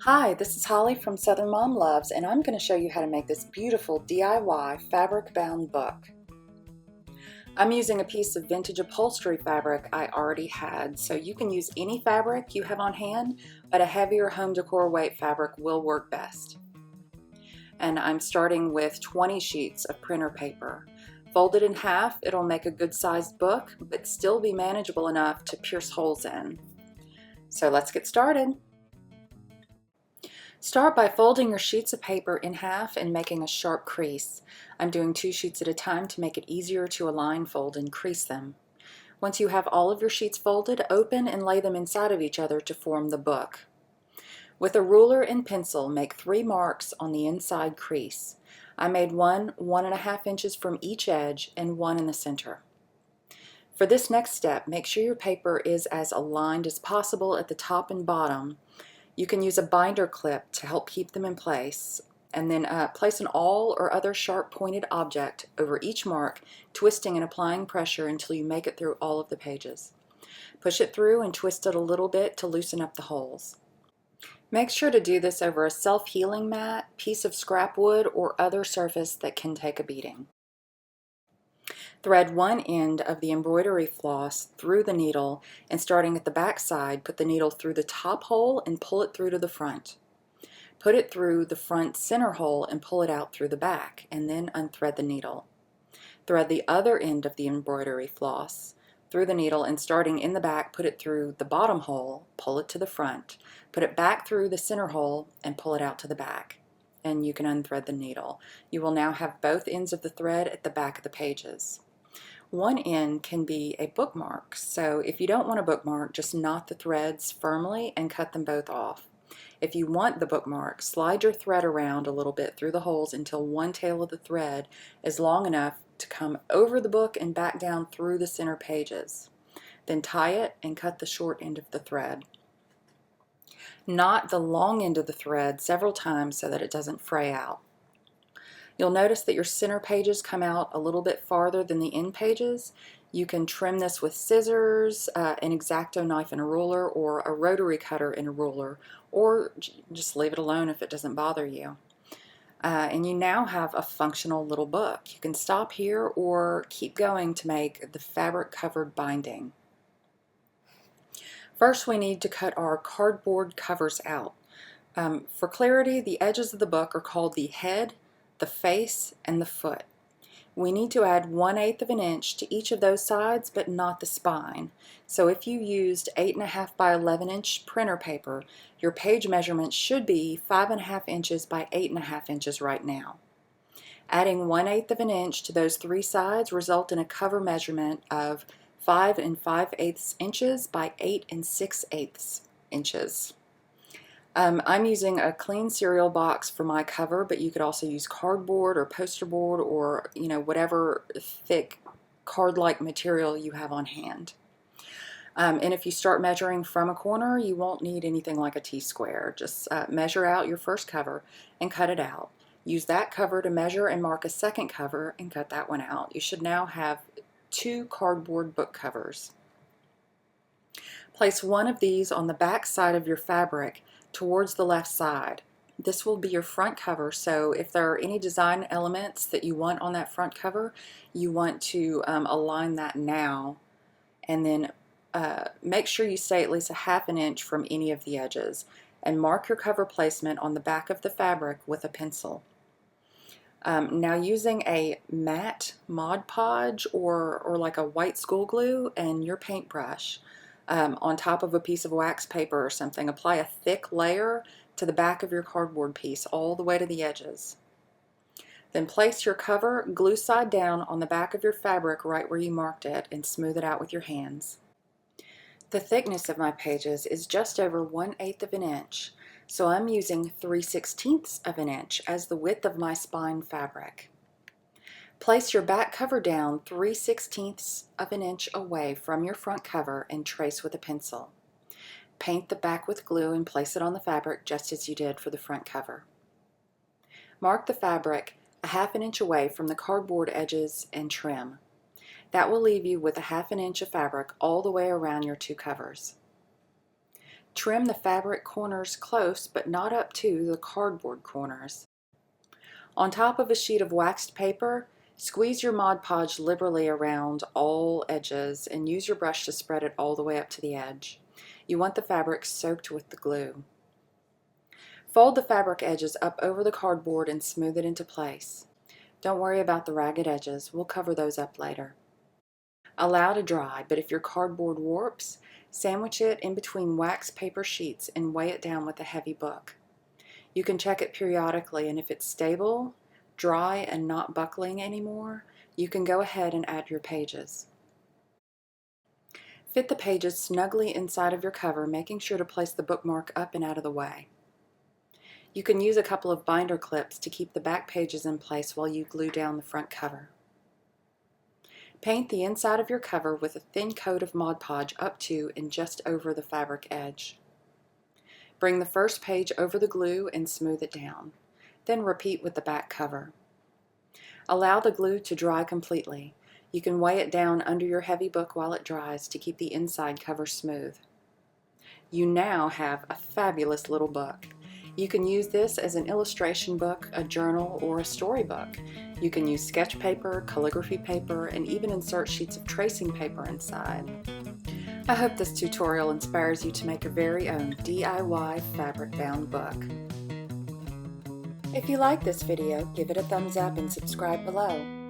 Hi, this is Holly from Southern Mom Loves, and I'm going to show you how to make this beautiful DIY fabric-bound book. I'm using a piece of vintage upholstery fabric I already had, so you can use any fabric you have on hand, but a heavier home decor weight fabric will work best. And I'm starting with 20 sheets of printer paper. Folded in half, it'll make a good-sized book, but still be manageable enough to pierce holes in. So let's get started. Start by folding your sheets of paper in half and making a sharp crease. I'm doing 2 sheets at a time to make it easier to align, fold, and crease them. Once you have all of your sheets folded, open and lay them inside of each other to form the book. With a ruler and pencil, make 3 marks on the inside crease. I made 1.5 inches from each edge and 1 in the center. For this next step, make sure your paper is as aligned as possible at the top and bottom. You can use a binder clip to help keep them in place, and then place an awl or other sharp pointed object over each mark, twisting and applying pressure until you make it through all of the pages. Push it through and twist it a little bit to loosen up the holes. Make sure to do this over a self-healing mat, piece of scrap wood, or other surface that can take a beating. Thread one end of the embroidery floss through the needle, and starting at the back side, put the needle through the top hole and pull it through to the front. Put it through the front center hole and pull it out through the back, and then unthread the needle. Thread the other end of the embroidery floss through the needle, and starting in the back, put it through the bottom hole, pull it to the front. Put it back through the center hole and pull it out to the back, and you can unthread the needle. You will now have both ends of the thread at the back of the pages. One end can be a bookmark, so if you don't want a bookmark, just knot the threads firmly and cut them both off. If you want the bookmark, slide your thread around a little bit through the holes until one tail of the thread is long enough to come over the book and back down through the center pages. Then tie it and cut the short end of the thread. Knot the long end of the thread several times so that it doesn't fray out. You'll notice that your center pages come out a little bit farther than the end pages. You can trim this with scissors, an exacto knife and a ruler, or a rotary cutter and a ruler, or just leave it alone if it doesn't bother you. And you now have a functional little book. You can stop here or keep going to make the fabric covered binding. First, we need to cut our cardboard covers out. For clarity, the edges of the book are called the head, the face, and the foot. We need to add 1/8 of an inch to each of those sides, but not the spine. So if you used 8.5 by 11 inch printer paper, your page measurement should be 5.5 inches by 8.5 inches right now. Adding 1/8 of an inch to those 3 sides result in a cover measurement of 5 5/8 inches by 8 6/8 inches. I'm using a clean cereal box for my cover, but you could also use cardboard or poster board, or whatever thick card-like material you have on hand. And if you start measuring from a corner, you won't need anything like a T-square. Just measure out your first cover and cut it out. Use that cover to measure and mark a second cover and cut that one out. You should now have 2 cardboard book covers. Place one of these on the back side of your fabric towards the left side. This will be your front cover, so if there are any design elements that you want on that front cover, you want to align that now, and then make sure you stay at least 1/2 inch from any of the edges, and mark your cover placement on the back of the fabric with a pencil. Now, using a matte Mod Podge or like a white school glue and your paintbrush, on top of a piece of wax paper or something, apply a thick layer to the back of your cardboard piece all the way to the edges. Then place your cover glue side down on the back of your fabric right where you marked it, and smooth it out with your hands. The thickness of my pages is just over 1/8 of an inch, so I'm using 3/16 of an inch as the width of my spine fabric. Place your back cover down 3/16 of an inch away from your front cover and trace with a pencil. Paint the back with glue and place it on the fabric just as you did for the front cover. Mark the fabric 1/2 inch away from the cardboard edges and trim. That will leave you with 1/2 inch of fabric all the way around your 2 covers. Trim the fabric corners close, but not up to the cardboard corners. On top of a sheet of waxed paper, squeeze your Mod Podge liberally around all edges and use your brush to spread it all the way up to the edge. You want the fabric soaked with the glue. Fold the fabric edges up over the cardboard and smooth it into place. Don't worry about the ragged edges, we'll cover those up later. Allow to dry, but if your cardboard warps, sandwich it in between wax paper sheets and weigh it down with a heavy book. You can check it periodically, and if it's stable, dry, and not buckling anymore, you can go ahead and add your pages. Fit the pages snugly inside of your cover, making sure to place the bookmark up and out of the way. You can use a couple of binder clips to keep the back pages in place while you glue down the front cover. Paint the inside of your cover with a thin coat of Mod Podge up to and just over the fabric edge. Bring the first page over the glue and smooth it down. Then repeat with the back cover. Allow the glue to dry completely. You can weigh it down under your heavy book while it dries to keep the inside cover smooth. You now have a fabulous little book. You can use this as an illustration book, a journal, or a storybook. You can use sketch paper, calligraphy paper, and even insert sheets of tracing paper inside. I hope this tutorial inspires you to make your very own DIY fabric-bound book. If you like this video, give it a thumbs up and subscribe below.